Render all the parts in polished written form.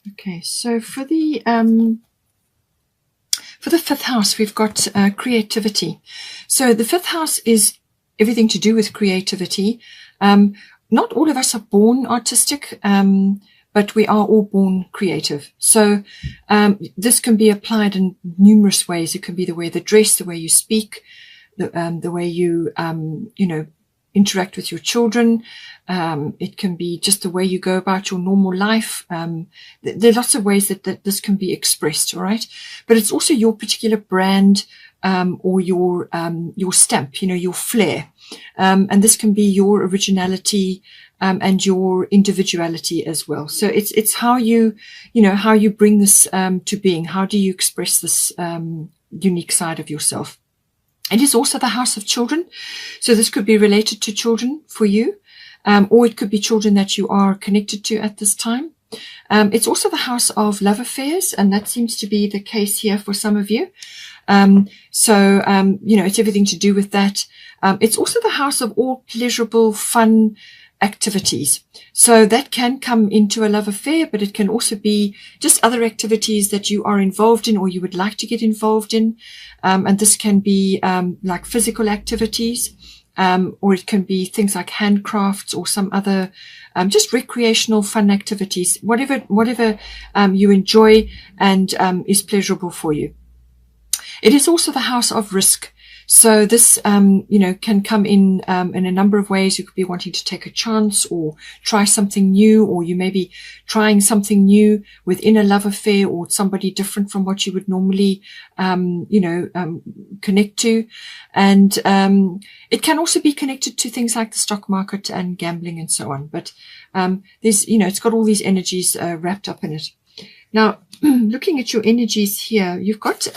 Okay, so for the fifth house, we've got creativity. So the fifth house is everything to do with creativity. Not all of us are born artistic, but we are all born creative. So this can be applied in numerous ways. It can be the way they dress, the way you speak, the way you, interact with your children. It can be just the way you go about your normal life. There are lots of ways that this can be expressed, all right? But it's also your particular brand or your stamp, your flair. And this can be your originality and your individuality as well. So it's how you bring this to being. How do you express this unique side of yourself? It is also the house of children. So this could be related to children for you, or it could be children that you are connected to at this time. It's also the house of love affairs, and that seems to be the case here for some of you. It's everything to do with that. It's also the house of all pleasurable, fun activities. So that can come into a love affair, but it can also be just other activities that you are involved in or you would like to get involved in. And this can be like physical activities, or it can be things like handcrafts or some other just recreational fun activities, whatever you enjoy and is pleasurable for you. It is also the house of risk. So this, can come in a number of ways. You could be wanting to take a chance or try something new, or you may be trying something new within a love affair or somebody different from what you would normally, connect to. And it can also be connected to things like the stock market and gambling and so on. But there's, it's got all these energies wrapped up in it. Now, looking at your energies here, you've got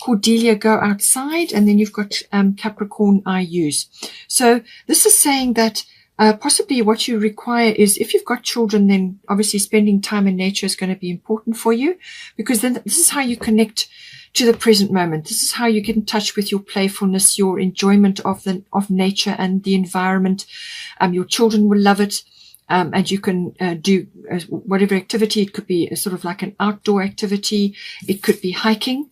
Cordelia, go outside, and then you've got Capricorn, I use. So this is saying that possibly what you require is, if you've got children, then obviously spending time in nature is going to be important for you, because then this is how you connect to the present moment. This is how you get in touch with your playfulness, your enjoyment of nature and the environment. Your children will love it. And you can do whatever activity. It could be a sort of like an outdoor activity. It could be hiking,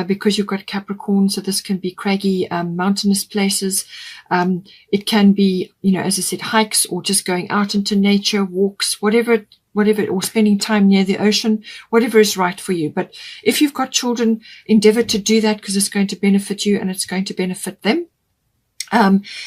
because you've got Capricorn. So this can be craggy, mountainous places. It can be, as I said, hikes or just going out into nature, walks, whatever, or spending time near the ocean, whatever is right for you. But if you've got children, endeavor to do that, because it's going to benefit you and it's going to benefit them.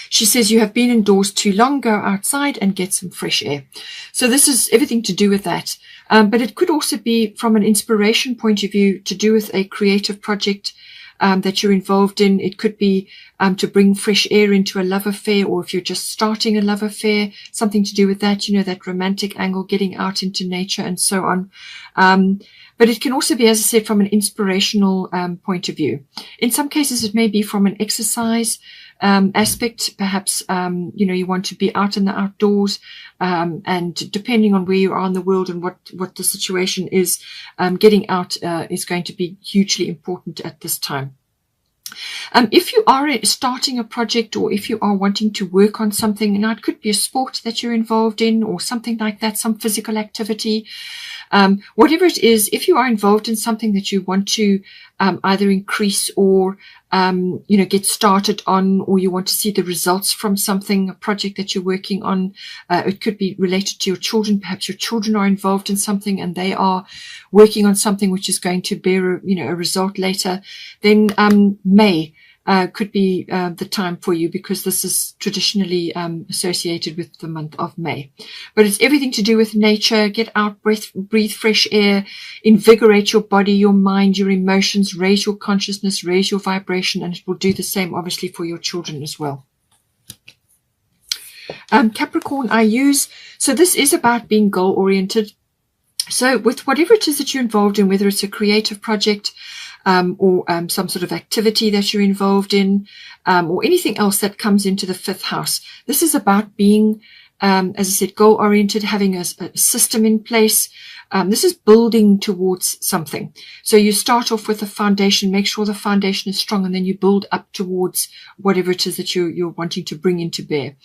She says you have been indoors too long, go outside and get some fresh air. So this is everything to do with that. But it could also be from an inspiration point of view to do with a creative project that you're involved in. It could be to bring fresh air into a love affair, or if you're just starting a love affair, something to do with that, that romantic angle, getting out into nature and so on. But it can also be, as I said, from an inspirational point of view. In some cases, it may be from an exercise aspect. Perhaps, you want to be out in the outdoors, and depending on where you are in the world and what the situation is, getting out is going to be hugely important at this time. If you are starting a project, or if you are wanting to work on something, now it could be a sport that you're involved in or something like that, some physical activity, whatever it is. If you are involved in something that you want to either increase or get started on, or you want to see the results from something, a project that you're working on, it could be related to your children. Perhaps your children are involved in something and they are working on something which is going to bear a result later. Then May could be the time for you, because this is traditionally associated with the month of May. But it's everything to do with nature. Get out, breathe fresh air, invigorate your body, your mind, your emotions, raise your consciousness, raise your vibration, and it will do the same, obviously, for your children as well. Capricorn, I use. So this is about being goal-oriented. So with whatever it is that you're involved in, whether it's a creative project, or some sort of activity that you're involved in, or anything else that comes into the fifth house, this is about being as I said, goal-oriented, having a system in place. This is building towards something. So you start off with a foundation, make sure the foundation is strong, and then you build up towards whatever it is that you're wanting to bring into bear.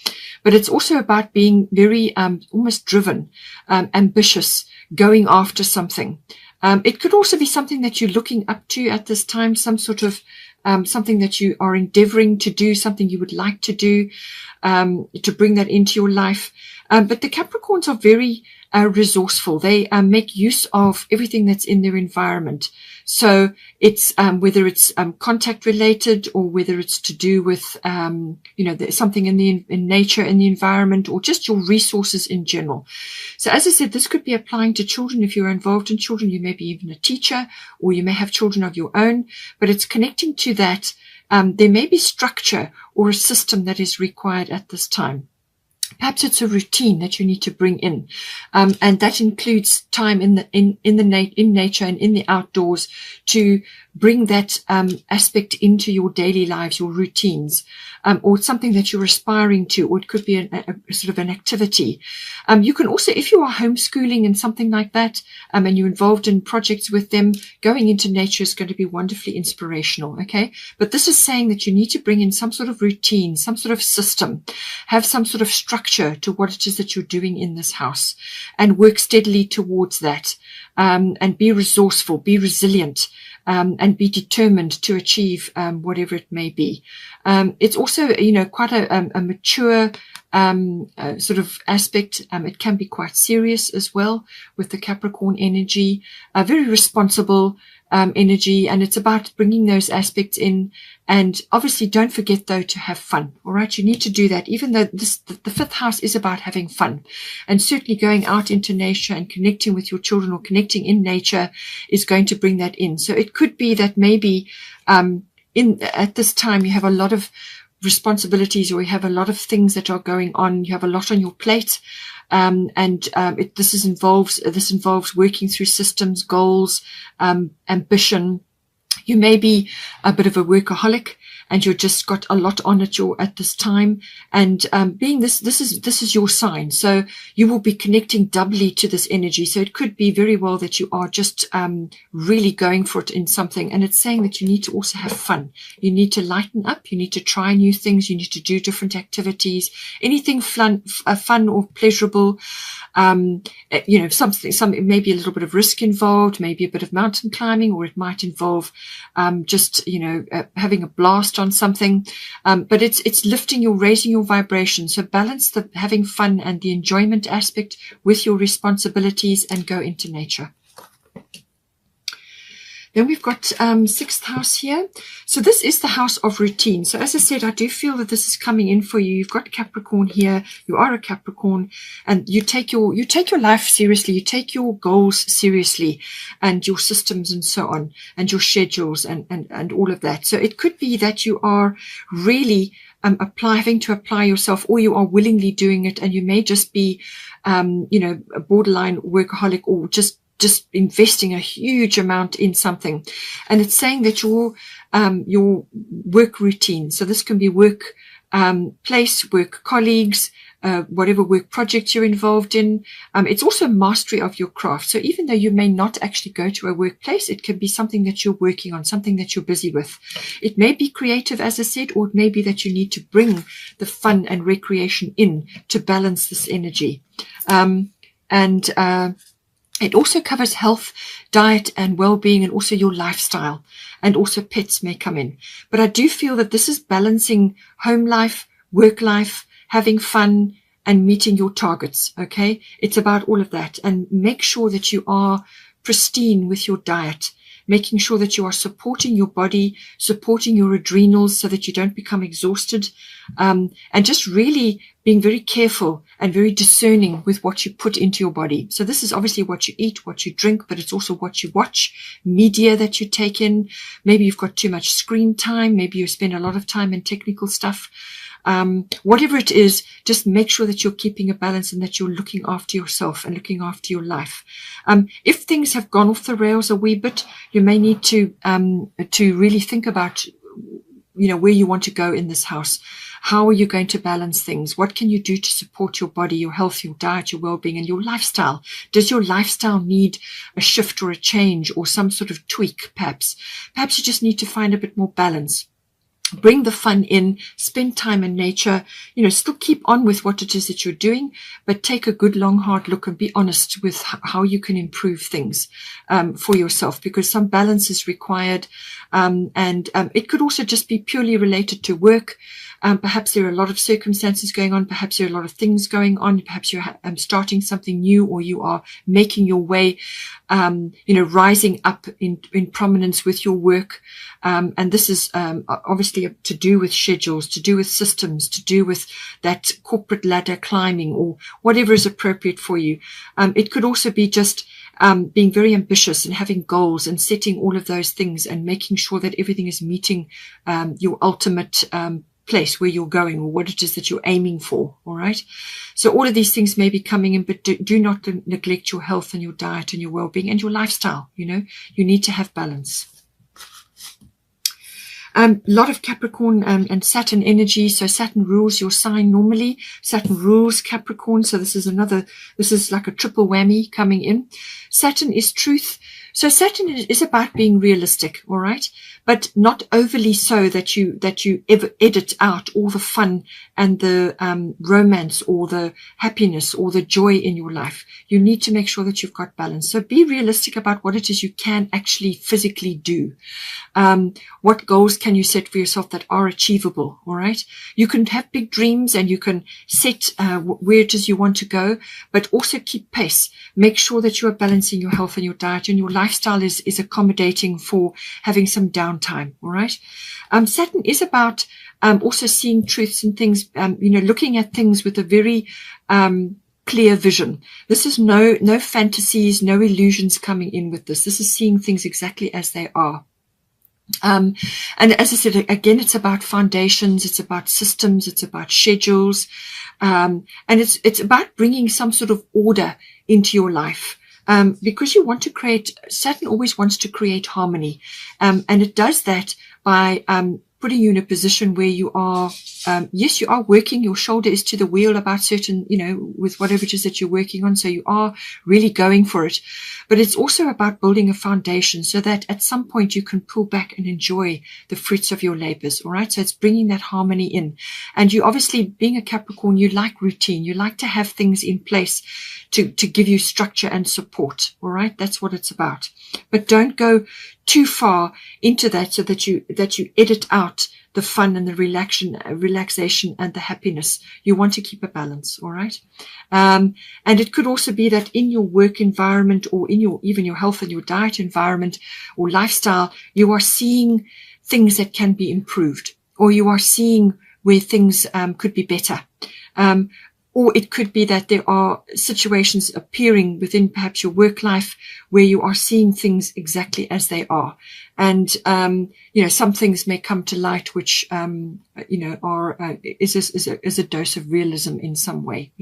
But it's also about being very almost driven, ambitious, going after something. It could also be something that you're looking up to at this time, some sort of something that you are endeavoring to do, something you would like to do, to bring that into your life. But the Capricorns are very resourceful. They make use of everything that's in their environment. So it's whether it's contact related, or whether it's to do with something in nature, in the environment, or just your resources in general. So as I said, this could be applying to children. If you're involved in children, you may be even a teacher, or you may have children of your own, but it's connecting to that. There may be structure or a system that is required at this time. Perhaps it's a routine that you need to bring in, and that includes time in nature and in the outdoors to bring that aspect into your daily lives, your routines, or something that you're aspiring to, or it could be a sort of an activity. You can also, if you are homeschooling and something like that, and you're involved in projects with them, going into nature is going to be wonderfully inspirational. Okay, but this is saying that you need to bring in some sort of routine, some sort of system, have some sort of structure to what it is that you're doing in this house, and work steadily towards that, and be resourceful, be resilient, and be determined to achieve whatever it may be. It's also, quite a mature sort of aspect. It can be quite serious as well with the Capricorn energy, very responsible energy, and it's about bringing those aspects in. And obviously, don't forget, though, to have fun. All right, you need to do that, even though the fifth house is about having fun. And certainly going out into nature and connecting with your children, or connecting in nature, is going to bring that in. So it could be that maybe at this time you have a lot of responsibilities, or you have a lot of things that are going on. You have a lot on your plate. This involves working through systems, goals, ambition. You may be a bit of a workaholic, and you've just got a lot on at this time. And being this is your sign, so you will be connecting doubly to this energy. So it could be very well that you are just really going for it in something. And it's saying that you need to also have fun. You need to lighten up. You need to try new things. You need to do different activities. Anything fun or pleasurable. Something maybe a little bit of risk involved, maybe a bit of mountain climbing, or it might involve having a blast on something. But it's raising your vibration. So balance the having fun and the enjoyment aspect with your responsibilities, and go into nature. Then we've got sixth house here. So this is the house of routine. So as I said, I do feel that this is coming in for you. You've got Capricorn here. You are a Capricorn, and you take your life seriously. You take your goals seriously, and your systems and so on, and your schedules and all of that. So it could be that you are really having to apply yourself, or you are willingly doing it, and you may just be a borderline workaholic, or just investing a huge amount in something. And it's saying that your work routine, so this can be work place, work colleagues, whatever work project you're involved in. It's also mastery of your craft. So even though you may not actually go to a workplace, it can be something that you're working on, something that you're busy with. It may be creative, as I said, or it may be that you need to bring the fun and recreation in to balance this energy. It also covers health, diet, and well-being, and also your lifestyle, and also pets may come in. But I do feel that this is balancing home life, work life, having fun, and meeting your targets. Okay, it's about all of that, and make sure that you are pristine with your diet, making sure that you are supporting your body, supporting your adrenals, so that you don't become exhausted, and just really being very careful and very discerning with what you put into your body. So this is obviously what you eat, what you drink, but it's also what you watch, media that you take in. Maybe you've got too much screen time. Maybe you spend a lot of time in technical stuff. Whatever it is, just make sure that you're keeping a balance, and that you're looking after yourself and looking after your life. If things have gone off the rails a wee bit, you may need to really think about where you want to go in this house. How are you going to balance things? What can you do to support your body, your health, your diet, your well-being, and your lifestyle? Does your lifestyle need a shift or a change or some sort of tweak, perhaps? Perhaps you just need to find a bit more balance. Bring the fun in, spend time in nature, still keep on with what it is that you're doing, but take a good long hard look and be honest with how you can improve things for yourself, because some balance is required. And it could also just be purely related to work. Perhaps there are a lot of circumstances going on. Perhaps there are a lot of things going on. Perhaps you're starting something new, or you are making your way, rising up in prominence with your work. And this is obviously to do with schedules, to do with systems, to do with that corporate ladder climbing, or whatever is appropriate for you. It could also be just being very ambitious and having goals and setting all of those things and making sure that everything is meeting your ultimate place where you're going, or what it is that you're aiming for. All right. So all of these things may be coming in, but do not neglect your health and your diet and your well-being and your lifestyle. You need to have balance. A lot of Capricorn and Saturn energy. So Saturn rules your sign normally. Saturn rules Capricorn. So this is like a triple whammy coming in. Saturn is truth. So Saturn is about being realistic, all right, but not overly so that you ever edit out all the fun and the romance or the happiness or the joy in your life. You need to make sure that you've got balance. So be realistic about what it is you can actually physically do. What goals can you set for yourself that are achievable, all right? You can have big dreams and you can set where it is you want to go, but also keep pace. Make sure that you are balancing your health and your diet, and your lifestyle is accommodating for having some downtime, all right? Saturn is about also seeing truths and things, looking at things with a very clear vision. This is no fantasies, no illusions coming in with this. This is seeing things exactly as they are. And as I said, again, it's about foundations, it's about systems, it's about schedules, and it's about bringing some sort of order into your life. Because you want to Saturn always wants to create harmony. And it does that by, putting you in a position where you are, yes, you are working, your shoulder is to the wheel about certain, with whatever it is that you're working on. So you are really going for it, but it's also about building a foundation so that at some point you can pull back and enjoy the fruits of your labors. All right. So it's bringing that harmony in. And you obviously, being a Capricorn, you like routine. You like to have things in place to give you structure and support. All right. That's what it's about. But don't go too far into that so that you edit out the fun and the relaxation and the happiness. You want to keep a balance. All right. And it could also be that in your work environment, or in even your health and your diet environment or lifestyle, you are seeing things that can be improved, or you are seeing where things could be better. Or it could be that there are situations appearing within perhaps your work life where you are seeing things exactly as they are. And, some things may come to light, which, is a dose of realism in some way,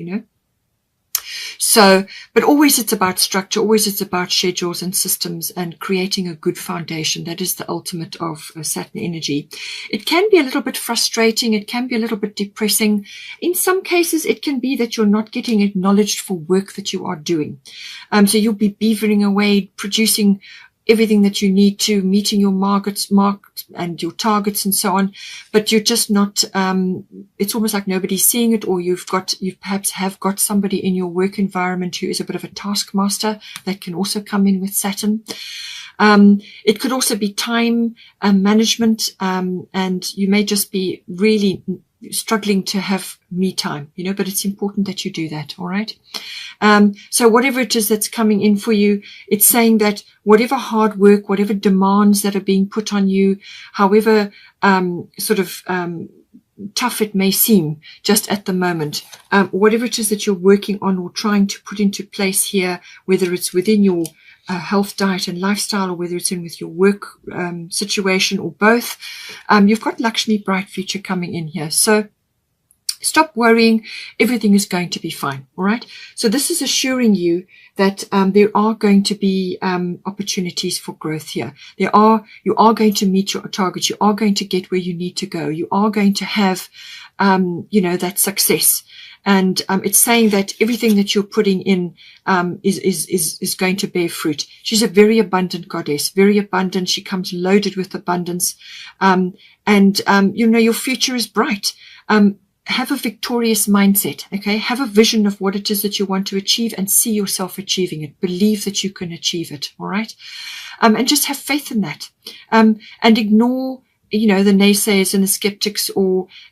So, but always it's about structure, always it's about schedules and systems and creating a good foundation. That is the ultimate of Saturn energy. It can be a little bit frustrating. It can be a little bit depressing. In some cases, it can be that you're not getting acknowledged for work that you are doing. So you'll be beavering away, producing everything that you need to, meeting your marks and your targets and so on, but you're just not, it's almost like nobody's seeing it, or you perhaps have got somebody in your work environment who is a bit of a taskmaster. That can also come in with Saturn. It could also be time management, and you may just be really struggling to have me time, but it's important that you do that. All right. So whatever it is that's coming in for you, it's saying that whatever hard work, whatever demands that are being put on you, however, tough it may seem just at the moment, whatever it is that you're working on or trying to put into place here, whether it's within your health, diet and lifestyle, or whether it's in with your work situation, or both, you've got Lakshmi, bright future coming in here. So Stop worrying. Everything is going to be fine. All right. So this is assuring you that there are going to be opportunities for growth here. You are going to meet your targets. You are going to get where you need to go. You are going to have, that success. And it's saying that everything that you're putting in is going to bear fruit. She's a very abundant goddess, very abundant. She comes loaded with abundance. Your future is bright. Have a victorious mindset, okay? Have a vision of what it is that you want to achieve and see yourself achieving it. Believe that you can achieve it, all right? And just have faith in that. And ignore, the naysayers and the skeptics,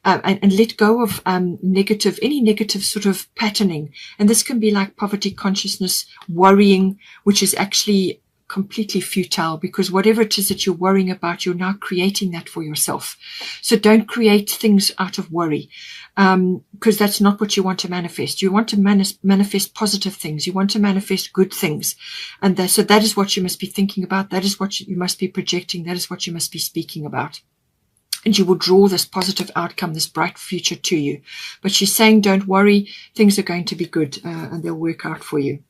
and let go of any negative sort of patterning. And this can be like poverty consciousness, worrying, which is actually completely futile, because whatever it is that you're worrying about, you're now creating that for yourself. So don't create things out of worry, because that's not what you want to manifest. You want to manifest positive things. You want to manifest good things. And so that is what you must be thinking about. That is what you must be projecting. That is what you must be speaking about. And you will draw this positive outcome, this bright future to you. But she's saying, don't worry, things are going to be good, and they'll work out for you.